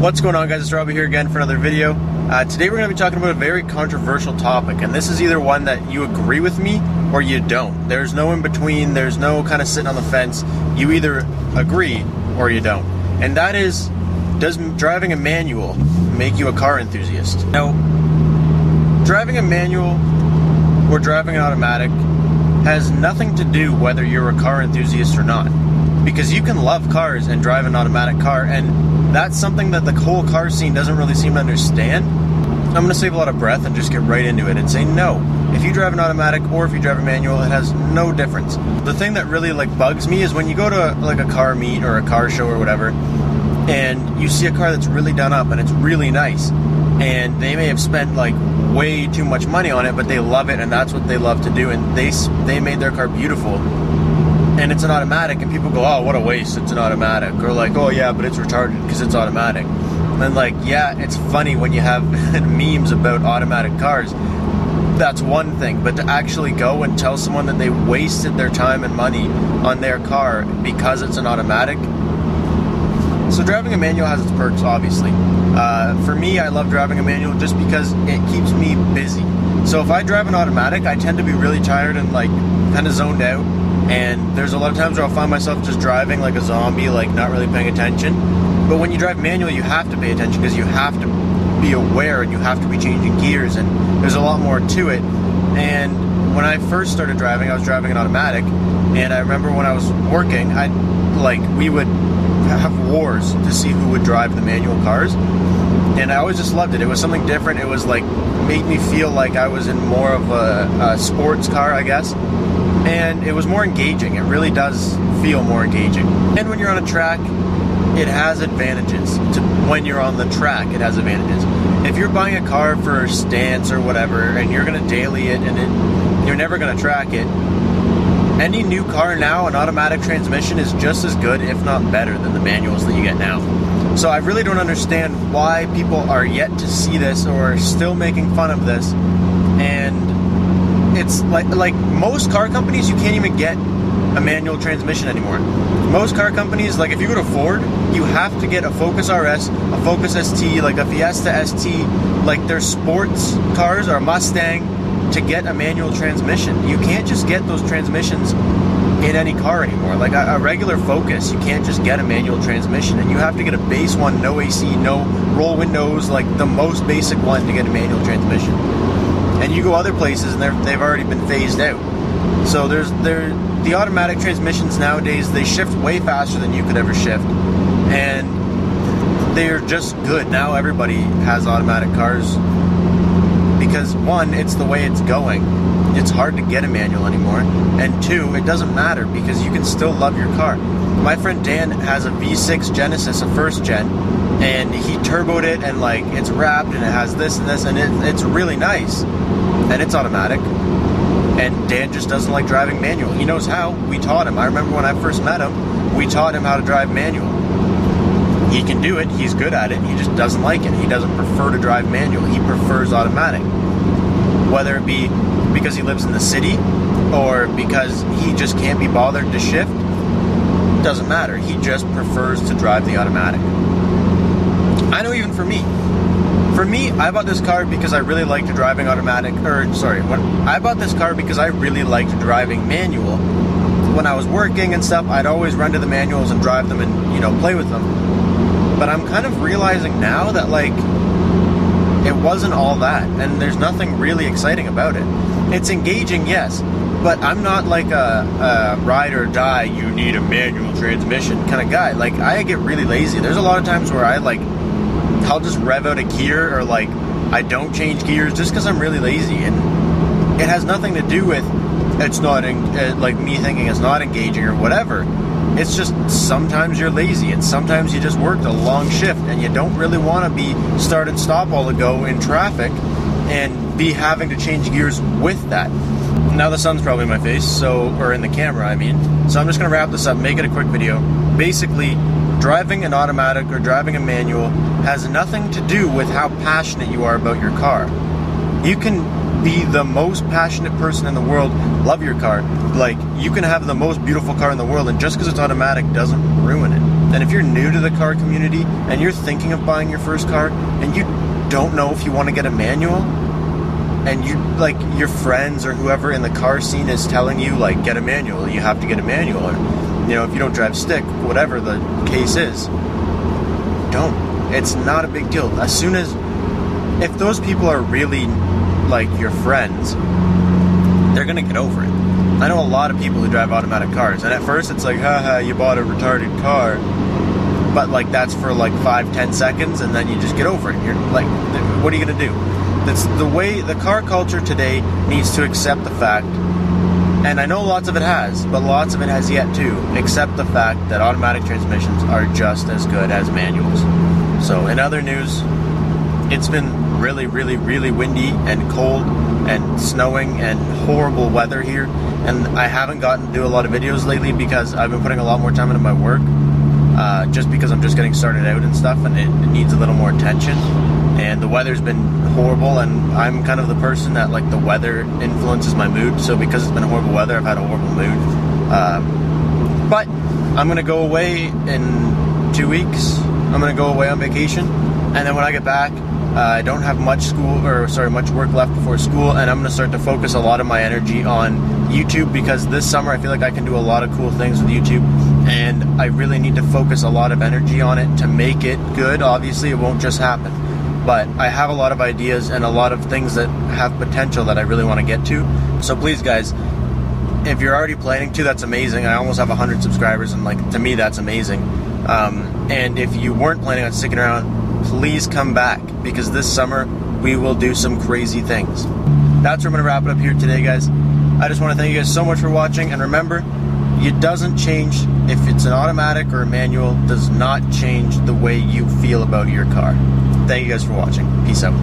What's going on, guys? It's Robbie here again for another video. Today we're going to be talking about a very controversial topic, and this is either one that you agree with me or you don't. There's no in between, there's no kind of sitting on the fence. You either agree or you don't. And that is, does driving a manual make you a car enthusiast? Now, driving a manual or driving an automatic has nothing to do whether you're a car enthusiast or not. Because you can love cars and drive an automatic car, and that's something that the whole car scene doesn't really seem to understand. I'm going to save a lot of breath and just get right into it and say no. If you drive an automatic or if you drive a manual, it has no difference. The thing that really bugs me is when you go to a car meet or a car show or whatever, and you see a car that's really done up and it's really nice, and they may have spent way too much money on it, but they love it and that's what they love to do, and they made their car beautiful. And it's an automatic, and people go, oh, what a waste, it's an automatic. Or oh yeah, but it's retarded because it's automatic. And yeah, it's funny when you have memes about automatic cars. That's one thing, but to actually go and tell someone that they wasted their time and money on their car because it's an automatic. So driving a manual has its perks, obviously. For me, I love driving a manual just because it keeps me busy. So if I drive an automatic, I tend to be really tired and kind of zoned out. And there's a lot of times where I'll find myself just driving like a zombie, not really paying attention. But when you drive manual, you have to pay attention because you have to be aware and you have to be changing gears, and there's a lot more to it. And when I first started driving, I was driving an automatic, and I remember when I was working, we would have wars to see who would drive the manual cars. And I always just loved it. It was something different. It was made me feel like I was in more of a sports car, I guess. And it was more engaging. It really does feel more engaging. And when you're on a track, it has advantages. When you're on the track, it has advantages. If you're buying a car for stance or whatever, and you're going to daily it, and you're never going to track it, any new car now, an automatic transmission is just as good, if not better, than the manuals that you get now. So I really don't understand why people are yet to see this or are still making fun of this. And it's like most car companies, you can't even get a manual transmission anymore. Most car companies, if you go to Ford, you have to get a Focus RS, a Focus ST, a Fiesta ST, their sports cars or a Mustang, to get a manual transmission. You can't just get those transmissions in any car anymore. A regular Focus, you can't just get a manual transmission, and you have to get a base one, no AC, no roll windows, the most basic one to get a manual transmission. And you go other places and they've already been phased out. So the automatic transmissions nowadays, they shift way faster than you could ever shift, and they're just good. Now everybody has automatic cars because, one, it's the way it's going. It's hard to get a manual anymore, and two, it doesn't matter because you can still love your car. My friend Dan has a V6 Genesis, a first gen, and he turboed it, and it's wrapped and it has this and this, and it's really nice, and it's automatic. And Dan just doesn't like driving manual. He knows how. We taught him. I remember when I first met him, we taught him how to drive manual. He can do it. He's good at it. He just doesn't like it. He doesn't prefer to drive manual. He prefers automatic. Whether it be because he lives in the city or because he just can't be bothered to shift, doesn't matter. He just prefers to drive the automatic. I know even for me, I bought this car because I really liked driving automatic, I bought this car because I really liked driving manual. When I was working and stuff, I'd always run to the manuals and drive them and, play with them. But I'm kind of realizing now that, it wasn't all that, and there's nothing really exciting about it. It's engaging, yes, but I'm not a ride or die, you need a manual transmission kind of guy. I get really lazy. There's a lot of times where I'll just rev out a gear, or I don't change gears just because I'm really lazy, and it has nothing to do with it's not me thinking it's not engaging or whatever. It's just sometimes you're lazy, and sometimes you just worked a long shift and you don't really want to be start and stop all the go in traffic and be having to change gears with that. Now the sun's probably in my face, or in the camera, I mean. So I'm just going to wrap this up, make it a quick video. Basically, driving an automatic or driving a manual has nothing to do with how passionate you are about your car. You can be the most passionate person in the world, love your car. Like, you can have the most beautiful car in the world, and just because it's automatic doesn't ruin it. And if you're new to the car community and you're thinking of buying your first car and you don't know if you want to get a manual, and you, like, your friends or whoever in the car scene is telling you, like, get a manual, you have to get a manual, or, you know, if you don't drive stick, whatever the case is, don't. It's not a big deal. As soon as, if those people are really, like, your friends, they're gonna get over it. I know a lot of people who drive automatic cars, and at first it's like, haha, you bought a retarded car, but, like, that's for like 5-10 seconds, and then you just get over it. You're like, what are you gonna do? That's the way the car culture today needs to accept the fact, and I know lots of it has, but lots of it has yet to accept the fact that automatic transmissions are just as good as manuals. So in other news, it's been really, really, really windy and cold and snowing and horrible weather here, and I haven't gotten to do a lot of videos lately because I've been putting a lot more time into my work, just because I'm just getting started out and stuff, and it needs a little more attention. And the weather's been horrible, and I'm kind of the person that, like, the weather influences my mood, so because it's been horrible weather, I've had a horrible mood. But I'm gonna go away in 2 weeks. I'm gonna go away on vacation, and then when I get back, I don't have much much work left before school, and I'm gonna start to focus a lot of my energy on YouTube, because this summer I feel like I can do a lot of cool things with YouTube, and I really need to focus a lot of energy on it to make it good. Obviously, it won't just happen, but I have a lot of ideas and a lot of things that have potential that I really want to get to. So please, guys, if you're already planning to, that's amazing. I almost have 100 subscribers, and, like, to me, that's amazing. And if you weren't planning on sticking around, please come back, because this summer we will do some crazy things. That's where I'm going to wrap it up here today, guys. I just want to thank you guys so much for watching, and remember, it doesn't change if it's an automatic or a manual, does not change the way you feel about your car. Thank you guys for watching. Peace out.